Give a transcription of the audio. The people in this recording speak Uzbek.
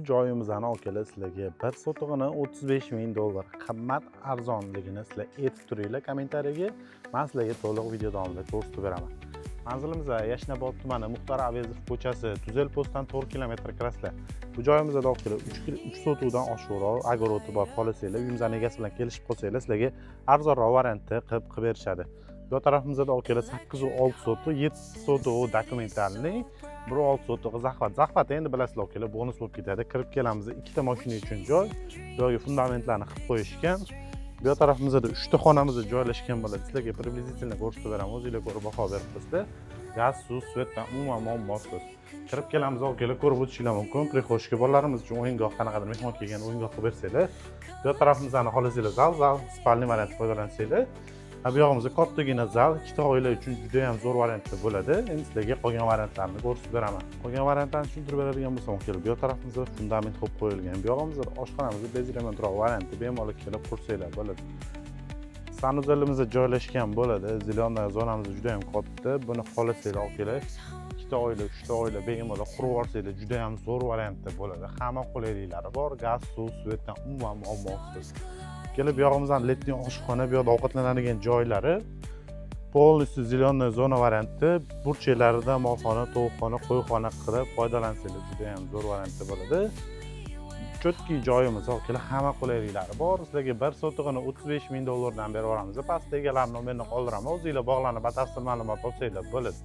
Joyimizni aka sizlarga 1 sotig'ini 35 ming dollar qimmat arzonligini sizlar aytib turinglar kommentariyaga. Men sizlarga to'liq video davomida ko'rsatib beraman. Manzilimiz Yashnobod tumani Muxtor Avezov ko'chasi, Tuzel postdan 4 kilometr kirasizlar. Bu joyimizda aka 3 sotuvdan oshiqroq agoroti bor xolasanglar, uyimizning egasi bilan kelishib qolsanglar sizlarga arzonroq variantda qilib berishadi. Bu tarafimizda aka 8 va 6 sotuv, 7 sotuv dokumentalniy, 1.6 sotuv zaxvat endi bilasizlar aka bonus bo'lib ketadi. Kirib kelamiz, ikkita mashina uchun joy, joyga fundamentlarni qilib qo'yishgan. Bu tarafimizda 3 ta xonamizda joylashgan bo'ladi. Sizlarga приблизительно ko'rsatib beraman, o'zingizlar ko'rib baho berib qo'ysizlar. Gaz, suv, svetdan umuman muammosiz. Kirib kelamiz aka ko'rib o'tishinglar mumkin. Prixoshka bolalarimiz uchun o'yingoh, qanaqadir mehmon kelgan o'yingoh qilib bersanglar. Bu tarafimizdan xolasanglar zal, spalniy variant foydalansanglar. Bu yog'imizda kattagina zal, ikkita oila uchun juda ham zo'r variantda bo'ladi. Endi sizlarga qolgan variantlarni ko'rsatib beraman. Qolgan variantlarni tushuntirib beradigan bo'lsam, kelib bu tarafimizda fundament qo'yib qo'yilgan. Bu yog'imizda oshxonamizda bez remontroq variantda bemalol kelib qursanglar bo'ladi. Sanuzelimizda joylashgan bo'ladi. Zilonda zonamiz juda ham katta. Buni xolasanglar akalar, ikkita oila, uchta oila bemalol qurib olsanglar juda ham zo'r variantda bo'ladi. Hamma qulayliklari bor. Gaz, suv, svetdan umuman muammosiz. Kelib bu yog'imizdan letniy oshxona, bu yoqda ovqatlanadigan joylari полностью zilonnoy zona variantda, burchaklarida molxona, tovuqxona, qo'yxona qilib foydalansanglar juda ham zo'r variantda bo'ladi. Chotki joyimiz akalar, hamma qulayliklari bor. Sizlarga 1 sotig'ini 35 ming dollardan berib yuboramiz. Pastda egalar nomerini qoldiraman. O'zingizlar bog'lanib batafsil ma'lumot olsanglar bo'ladi.